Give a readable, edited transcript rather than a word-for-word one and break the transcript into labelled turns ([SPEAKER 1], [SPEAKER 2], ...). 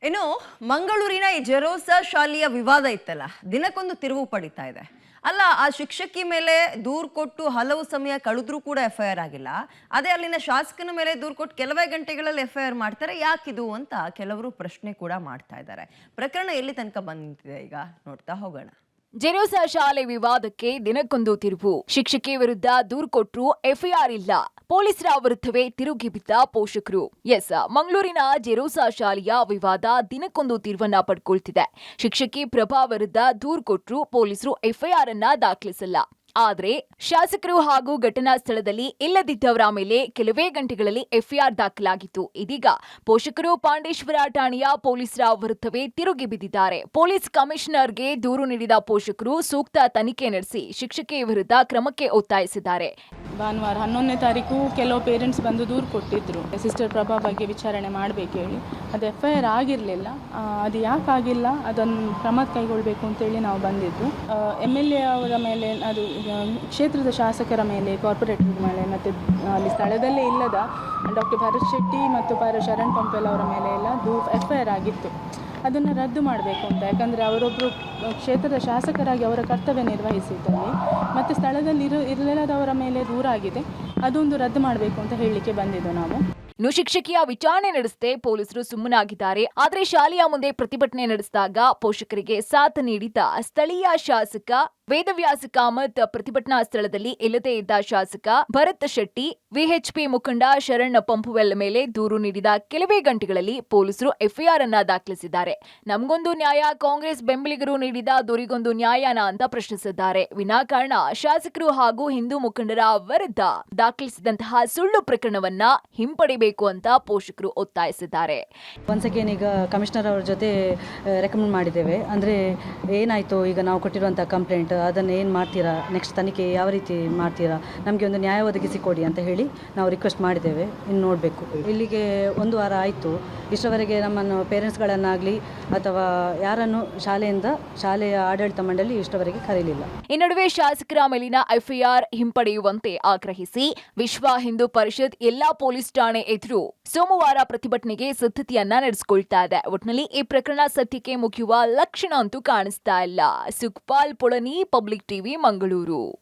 [SPEAKER 1] ಇನ್ನು ಮಂಗಳೂರಿನ ಈ ಜೆರೋಸಾ ಶಾಲೆಯ ವಿವಾದ ಇತ್ತಲ್ಲ, ದಿನಕ್ಕೊಂದು ತಿರುವು ಪಡಿತಾ ಇದೆ. ಅಲ್ಲ, ಆ ಶಿಕ್ಷಕಿ ಮೇಲೆ ದೂರು ಕೊಟ್ಟು ಹಲವು ಸಮಯ ಕಳೆದ್ರೂ ಕೂಡ ಎಫ್ಐಆರ್ ಆಗಿಲ್ಲ. ಅದೇ ಅಲ್ಲಿನ ಶಾಸಕನ ಮೇಲೆ ದೂರು ಕೊಟ್ಟು ಕೆಲವೇ ಗಂಟೆಗಳಲ್ಲಿ ಎಫ್ಐಆರ್ ಮಾಡ್ತಾರೆ. ಯಾಕಿದು ಅಂತ ಕೆಲವರು ಪ್ರಶ್ನೆ ಕೂಡ ಮಾಡ್ತಾ ಇದ್ದಾರೆ. ಪ್ರಕರಣ ಎಲ್ಲಿ ತನಕ ಬಂದಿದೆ ಈಗ ನೋಡ್ತಾ ಹೋಗೋಣ.
[SPEAKER 2] ಜೆರೋಸಾ ಶಾಲೆ ವಿವಾದಕ್ಕೆ ದಿನಕ್ಕೊಂದು ತಿರುವು. ಶಿಕ್ಷಕಿ ವಿರುದ್ಧ ದೂರು ಕೊಟ್ರು ಎಫ್ಐಆರ್ ಇಲ್ಲ. ಪೊಲೀಸರ ವಿರುದ್ಧವೇ ತಿರುಗಿ ಬಿದ್ದ ಪೋಷಕರು. ಮಂಗಳೂರಿನ ಜೆರೋಸಾ ಶಾಲೆಯ ವಿವಾದ ದಿನಕ್ಕೊಂದು ತಿರುವನ್ನ ಪಡ್ಕೊಳ್ತಿದೆ. ಶಿಕ್ಷಕಿ ಪ್ರಭಾ ವಿರುದ್ಧ ದೂರು ಕೊಟ್ರು ಪೊಲೀಸರು ಎಫ್ಐಆರ್ ಅನ್ನ ದಾಖಲಿಸಿಲ್ಲ. ಆದ್ರೆ ಶಾಸಕರು ಹಾಗೂ ಘಟನಾ ಸ್ಥಳದಲ್ಲಿ ಇಲ್ಲದಿದ್ದವರ ಮೇಲೆ ಕೆಲವೇ ಗಂಟೆಗಳಲ್ಲಿ ಎಫ್ಐಆರ್ ದಾಖಲಾಗಿತ್ತು. ಇದೀಗ ಪೋಷಕರು ಪಾಂಡೇಶ್ವರ ಠಾಣೆಯ ಪೊಲೀಸರ ವಿರುದ್ಧವೇ ತಿರುಗಿ ಬಿದ್ದಿದ್ದಾರೆ. ಪೊಲೀಸ್ ಕಮಿಷನರ್ಗೆ ದೂರು ನೀಡಿದ ಪೋಷಕರು ಸೂಕ್ತ ತನಿಖೆ ನಡೆಸಿ ಶಿಕ್ಷಕಿ ವಿರುದ್ಧ ಕ್ರಮಕ್ಕೆ ಒತ್ತಾಯಿಸಿದ್ದಾರೆ.
[SPEAKER 3] ಭಾನುವಾರ 11ನೇ ತಾರೀಕು ಕೆಲವು ಪೇರೆಂಟ್ಸ್ ಬಂದು ದೂರು ಕೊಟ್ಟಿದ್ರು, ಸಿಸ್ಟರ್ ಪ್ರಭಾ ಬಗ್ಗೆ ವಿಚಾರಣೆ ಮಾಡಬೇಕು ಹೇಳಿ. ಅದು ಎಫ್ಐಆರ್ ಆಗಿರಲಿಲ್ಲ. ಅದು ಯಾಕೆ ಆಗಿಲ್ಲ, ಅದನ್ನು ಕ್ರಮ ಕೈಗೊಳ್ಳಬೇಕು ಅಂತೇಳಿ ನಾವು ಬಂದಿದ್ದು. MLA ಅವರ ಮೇಲೆ, ಅದು ಕ್ಷೇತ್ರದ ಶಾಸಕರ ಮೇಲೆ, ಕಾರ್ಪೊರೇಟರ್ ಮೇಲೆ, ಮತ್ತು ಅಲ್ಲಿ ಸ್ಥಳದಲ್ಲೇ ಇಲ್ಲದ ಡಾಕ್ಟರ್ ಭರತ್ ಶೆಟ್ಟಿ ಮತ್ತು ಶರಣ್ ಪಂಪೆಲ್ ಅವರ ಮೇಲೆ ಎಲ್ಲ ಎಫ್ಐಆರ್ ಆಗಿತ್ತು. ಅದನ್ನು ರದ್ದು ಮಾಡಬೇಕು ಅಂತ. ಯಾಕಂದರೆ ಅವರೊಬ್ಬರು ಕ್ಷೇತ್ರದ ಶಾಸಕರಾಗಿ ಅವರ ಕರ್ತವ್ಯ ನಿರ್ವಹಿಸಿದ್ದಲ್ಲಿ ಮತ್ತು ಸ್ಥಳದಲ್ಲಿ ಇರಲಿಲ್ಲದವರ ಮೇಲೆ ದೂರ ಆಗಿದೆ. ಅದೊಂದು ರದ್ದು ಮಾಡಬೇಕು ಅಂತ ಹೇಳಲಿಕ್ಕೆ ಬಂದಿದ್ದು ನಾವು.
[SPEAKER 2] ಇನ್ನು ಶಿಕ್ಷಕಿಯ ವಿಚಾರಣೆ ನಡೆಸದೆ ಪೊಲೀಸರು ಸುಮ್ಮನಾಗಿದ್ದಾರೆ. ಆದರೆ ಶಾಲೆಯ ಮುಂದೆ ಪ್ರತಿಭಟನೆ ನಡೆಸಿದಾಗ ಪೋಷಕರಿಗೆ ಸಾಥ್ ನೀಡಿದ ಸ್ಥಳೀಯ ಶಾಸಕ ವೇದವ್ಯಾಸ ಕಾಮತ್, ಪ್ರತಿಭಟನಾ ಸ್ಥಳದಲ್ಲಿ ಇಲ್ಲದೇ ಇದ್ದ ಶಾಸಕ ಭರತ್ ಶೆಟ್ಟಿ, ವಿಎಚ್ಪಿ ಮುಖಂಡ ಶರಣ್ ಪಂಪುವೆಲ್ ಮೇಲೆ ದೂರು ನೀಡಿದ ಕೆಲವೇ ಗಂಟೆಗಳಲ್ಲಿ ಪೊಲೀಸರು ಎಫ್ಐಆರ್ ಅನ್ನ ದಾಖಲಿಸಿದ್ದಾರೆ. ನಮಗೊಂದು ನ್ಯಾಯ, ಕಾಂಗ್ರೆಸ್ ಬೆಂಬಲಿಗರು ನೀಡಿದ ದೂರಿಗೊಂದು ನ್ಯಾಯನ ಅಂತ ಪ್ರಶ್ನಿಸಿದ್ದಾರೆ. ವಿನಾಕಾರಣ ಶಾಸಕರು ಹಾಗೂ ಹಿಂದೂ ಮುಖಂಡರ ವಿರುದ್ಧ ದಾಖಲಿಸಿದಂತಹ ಸುಳ್ಳು ಪ್ರಕರಣವನ್ನ ಹಿಂಪಡಿಬೇಕು ಅಂತ ಪೋಷಕರು ಒತ್ತಾಯಿಸಿದ್ದಾರೆ.
[SPEAKER 4] ಈಗ ಕಮಿಷನರ್ ಅವರ ಜೊತೆ ರೆಕಮೆಂಡ್ ಮಾಡಿದ್ದೇವೆ. ಅಂದರೆ ಏನಾಯಿತು, ಈಗ ನಾವು ಕೊಟ್ಟಿರುವಂಥ ಕಂಪ್ಲೇಂಟ್ ಅದನ್ನು ಏನು ಮಾಡ್ತೀರಾ, ನೆಕ್ಸ್ಟ್ ತನಿಖೆ ಯಾವ ರೀತಿ ಮಾಡ್ತೀರಾ, ನಮಗೆ ಒಂದು ನ್ಯಾಯ ಒದಗಿಸಿಕೊಡಿ ಅಂತ ಹೇಳಿ ನಾವು ರಿಕ್ವೆಸ್ಟ್ ಮಾಡಿದ್ದೇವೆ. ಇನ್ನು ನೋಡಬೇಕು. ಇಲ್ಲಿಗೆ 1 ವಾರ ಆಯಿತು. ಇಷ್ಟರವರೆಗೆ ನಮ್ಮನ್ನು ಪೇರೆಂಟ್ಸ್ಗಳನ್ನಾಗಲಿ ಅಥವಾ ಯಾರನ್ನು ಶಾಲೆಯ ಆಡಳಿತ ಮಂಡಳಿ ಇಷ್ಟವರೆಗೆ ಕರೀಲಿಲ್ಲ.
[SPEAKER 2] ಈ ನಡುವೆ ಶಾಸಕರ ಮೇಲಿನ ಎಫ್ಐಆರ್ ಹಿಂಪಡೆಯುವಂತೆ ಆಗ್ರಹಿಸಿ ವಿಶ್ವ ಹಿಂದೂ ಪರಿಷತ್ ಎಲ್ಲಾ ಪೊಲೀಸ್ ಠಾಣೆ ಎದುರು ಸೋಮವಾರ ಪ್ರತಿಭಟನೆಗೆ ಸಿದ್ಧತೆಯನ್ನ ನಡೆಸಿಕೊಳ್ತಾ ಇದೆ. ಒಟ್ಟಿನಲ್ಲಿ ಈ ಪ್ರಕರಣ ಸದ್ಯಕ್ಕೆ ಮುಗಿಯುವ ಲಕ್ಷಣ ಅಂತೂ ಕಾಣಿಸ್ತಾ ಇಲ್ಲ. Sukhpal Pulani, public TV, Mangaluru.